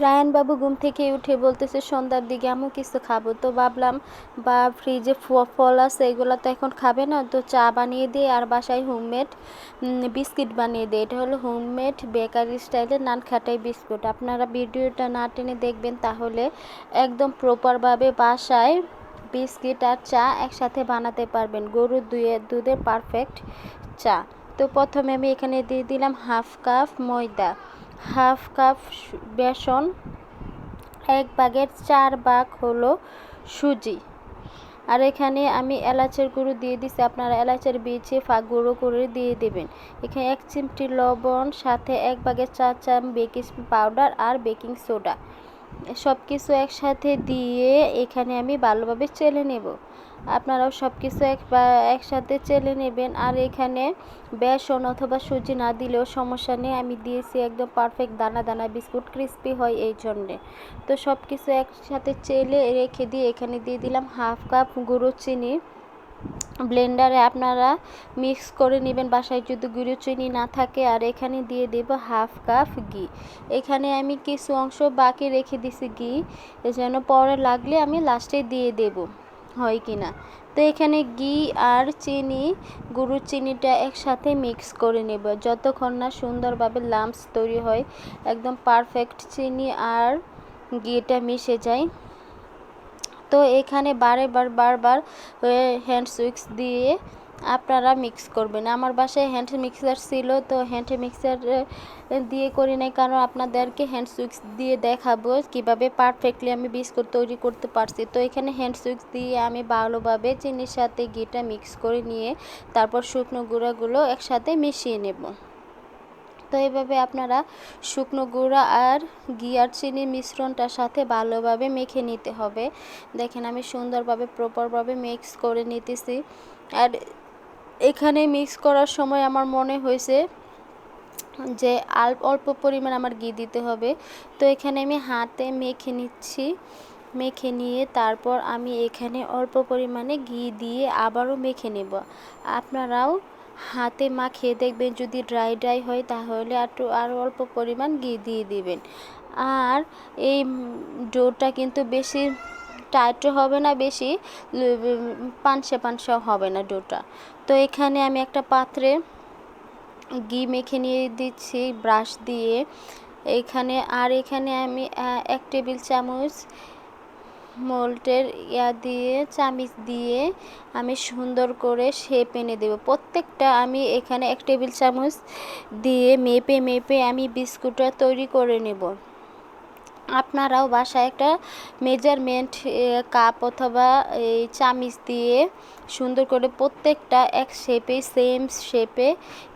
Ryan বাবু ঘুম থেকে উঠে বলতেছে সন্ধ্যার দিকে আমি কিছু খাবো, তো ভাবলাম বা ফ্রিজে ফল আছে এগুলো তো এখন খাবে না, তো চা বানিয়ে দিই আর বাসায় হোমমেড বিস্কিট বানিয়ে দিই। এটা হলো হোমমেড বেকারি স্টাইলের নানখাটাই বিস্কুট। আপনারা ভিডিওটা না টেনে দেখবেন, তাহলে একদম প্রপারভাবে বাসায় বিস্কিট আর চা একসাথে বানাতে পারবেন। গরুর দুধের পারফেক্ট চা। তো প্রথমে আমি এখানে দিয়ে দিলাম হাফ কাপ ময়দা, হাফ কাপ বেসন, 1/4 হলো সুজি, আর এখানে আমি এলাচের গুঁড়ো দিয়ে দিছি। আপনারা এলাচের বীজে গুঁড়ো করে দিয়ে দেবেন। এখানে 1 চিমটি লবণ, সাথে 1/4 বেকিং পাউডার আর বেকিং সোডা, সব কিছু একসাথে দিয়ে এখানে আমি ভালোভাবে চেলে নেব। আপনারাও সব কিছু একসাথে চেলে নেবেন। আর এখানে বেসন অথবা সুজি না দিলেও সমস্যা নেই, আমি দিয়েছি একদম পারফেক্ট দানা দানা বিস্কুট, ক্রিস্পি হয় এই জন্যে। তো সব কিছু একসাথে চেলে রেখে দিয়ে এখানে দিয়ে দিলাম হাফ কাপ গুঁড়ো চিনি। ব্লেন্ডারে আপনারা মিক্স করে নেবেন বাসায় যদি গুঁড়ো চিনি না থাকে। আর এখানে দিয়ে দেব হাফ কাপ ঘি। এখানে আমি কিছু অংশ বাকি রেখে দিছি ঘি, যেন পরে লাগলে আমি লাস্টে দিয়ে দেব, হয় কি না। তো এখানে ঘি আর চিনি, গুঁড়ো চিনিটা একসাথে মিক্স করে নেব যতক্ষণ না সুন্দরভাবে লাম্পস তৈরি হয়, একদম পারফেক্ট চিনি আর ঘিটা মিশে যায়। তো এখানে বারবার হ্যান্ড উইক্স দিয়ে আপনারা মিক্স করবেন। আমার বাসায় হ্যান্ড মিক্সার ছিল, তো হ্যান্ড মিক্সার দিয়ে করি নাই, কারণ আপনাদেরকে হ্যান্ড উইক্স দিয়ে দেখাবো কিভাবে পারফেক্টলি আমি বিস্কুট তৈরি করতে পারছি। তো এখানে হ্যান্ড উইক্স দিয়ে আমি ভালোভাবে চিনির সাথে ঘিটা মিক্স করে নিয়ে তারপর শুকনো গুঁড়াগুলো একসাথে মিশিয়ে নেব। তো এইভাবে আপনারা শুকনো গুঁড়া আর ঘি আর চিনির মিশ্রণটার সাথে ভালোভাবে মেখে নিতে হবে। দেখেন আমি সুন্দরভাবে প্রপারভাবে মিক্স করে নিতেছি। আর এখানে মিক্স করার সময় আমার মনে হয়েছে যে অল্প পরিমাণ আমার ঘি দিতে হবে। তো এখানে আমি হাতে মেখে নিচ্ছি, মেখে নিয়ে তারপর আমি এখানে অল্প পরিমাণে ঘি দিয়ে আবারও মেখে নেব। আপনারাও হাতে মাখিয়ে দেখবেন, যদি ড্রাই হয় তাহলে আরও অল্প পরিমাণ ঘি দিয়ে দিবেন। আর এই ডোটা কিন্তু বেশি টাইটও হবে না, বেশি পানসে হবে না ডোটা। তো এখানে আমি একটা পাত্রে ঘি মেখে নিয়ে দিচ্ছি ব্রাশ দিয়ে। এখানে আমি 1 টেবিল চামচ মোল্টের চামিচ দিয়ে আমি সুন্দর করে শেপ এনে দেব। প্রত্যেকটা আমি এখানে 1 টেবিল চামচ দিয়ে মেপে আমি বিস্কুটটা তৈরি করে নেব। আপনারাও বাসায় একটা মেজারমেন্ট কাপ অথবা এই চামিচ দিয়ে সুন্দর করে প্রত্যেকটা এক শেপে, সেম শেপে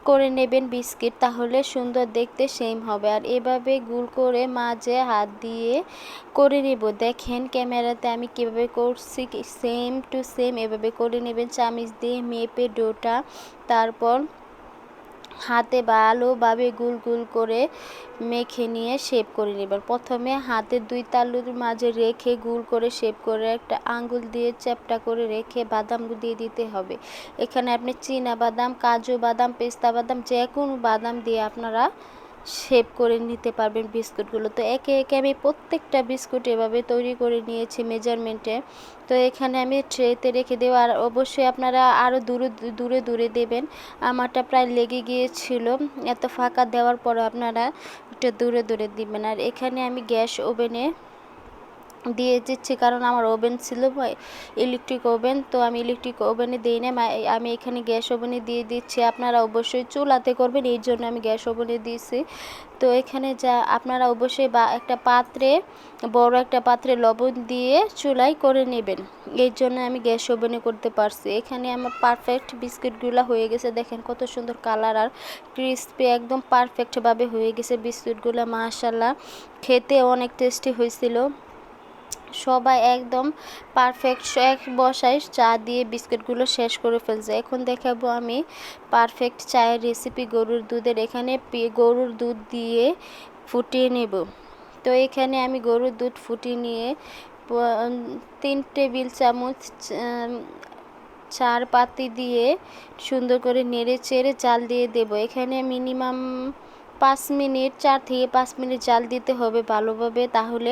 করে নেবেন বিস্কিট, তাহলে সুন্দর দেখতে সেম হবে। আর এভাবে গোল করে মাঝে হাত দিয়ে করে নেব। দেখেন ক্যামেরাতে আমি কীভাবে করছি, সেম টু সেম এভাবে করে নেবেন চামিচ দিয়ে মেপে ডোটা। তারপর হাতে ভালোভাবে গোল করে মেখে নিয়ে শেপ করে নেবেন। প্রথমে হাতের 2 তালুর মাঝে রেখে গোল করে শেপ করে একটা আঙ্গুল দিয়ে চ্যাপটা করে রেখে বাদাম দিয়ে দিতে হবে। এখানে আপনি চীনা বাদাম, কাজু বাদাম, পেস্তা বাদাম, যে কোনো বাদাম দিয়ে আপনারা শেপ করে নিতে পারবেন বিস্কুটগুলো। তো একে আমি প্রত্যেকটা বিস্কুট এভাবে তৈরি করে নিয়েছি মেজারমেন্টে। তো এখানে আমি ট্রেতে রেখে দেবো। আর অবশ্যই আপনারা আরও দূরে দেবেন। আমারটা প্রায় লেগে গিয়েছিল, এত ফাঁকা দেওয়ার পরে আপনারা একটু দূরে দিবেন। আর এখানে আমি গ্যাস ওভেনে দিয়ে দিচ্ছি, কারণ আমার ওভেন ছিল ইলেকট্রিক ওভেন, তো আমি ইলেকট্রিক ওভেনে দিই না, আমি এখানে গ্যাস ওভেনে দিয়ে দিচ্ছি। আপনারা অবশ্যই চুলাতে করবেন, এই জন্য আমি গ্যাস ওভেনে দিয়েছি। তো এখানে আপনারা অবশ্যই একটা পাত্রে, বড় একটা পাত্রে লবণ দিয়ে চুলায় করে নেবেন, এই জন্য আমি গ্যাস ওভেনে করতে পারছি। এখানে আমার পারফেক্ট বিস্কুটগুলো হয়ে গেছে। দেখেন কত সুন্দর কালার আর ক্রিস্পি, একদম পারফেক্টভাবে হয়ে গেছে বিস্কুটগুলো। মাশাআল্লাহ, খেতে অনেক টেস্টি হয়েছিল। সবাই একদম পারফেক্ট এক বসায় চা দিয়ে বিস্কুটগুলো শেষ করে ফেলছে। এখন দেখাবো আমি পারফেক্ট চায়ের রেসিপি গরুর দুধের। এখানে গরুর দুধ দিয়ে ফুটিয়ে নেব। তো এখানে আমি গরুর দুধ ফুটিয়ে নিয়ে 3 টেবিল চামচ চার পাতি দিয়ে সুন্দর করে নেড়ে চেড়ে জাল দিয়ে দেব। এখানে মিনিমাম 5 মিনিট 4 থেকে 5 মিনিট জাল দিতে হবে ভালোভাবে, তাহলে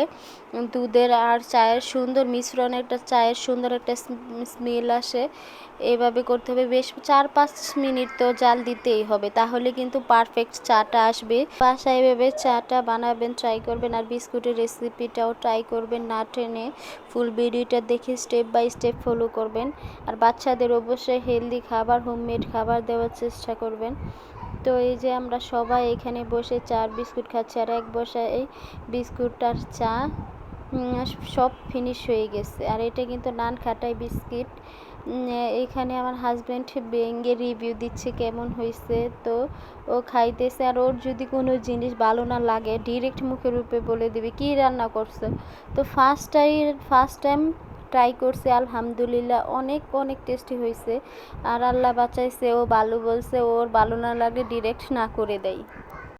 দুধের আর চায়ের সুন্দর মিশ্রণ, একটা চায়ের সুন্দর একটা স্মেল আসে। এভাবে করতে হবে বেশ 4-5 মিনিট তো জাল দিতেই হবে, তাহলে কিন্তু পারফেক্ট চাটা আসবে। বাসায় এভাবে চাটা বানাবেন, ট্রাই করবেন, আর বিস্কুটের রেসিপিটাও ট্রাই করবেন, না টেনে ফুল ভিডিওটা দেখে স্টেপ বাই স্টেপ ফলো করবেন। আর বাচ্চাদের অবশ্যই হেলদি খাবার, হোমমেড খাবার দেওয়ার চেষ্টা করবেন। তো এই যে আমরা সবাই এখানে বসে চা আর বিস্কুট খাচ্ছি, আর এক বসায় এই বিস্কুট আর চা সব ফিনিশ হয়ে গেছে। আর এটা কিন্তু নান খাটাই বিস্কিট। এখানে আমার হাজব্যান্ড ভেঙে রিভিউ দিচ্ছে কেমন হয়েছে, তো ও খাইতেছে। আর ওর যদি কোনো জিনিস ভালো না লাগে ডিরেক্ট মুখের উপরে বলে দিবে কি রান্না করছো। তো ফার্স্ট টাইম ট্রাই করছে, আলহামদুলিল্লাহ অনেক অনেক টেস্টি হয়েছে। আর আল্লাহ বাঁচাইছে, ও ভালো বলছে, ওর ভালো না লাগলে ডিরেক্ট না করে দেয়।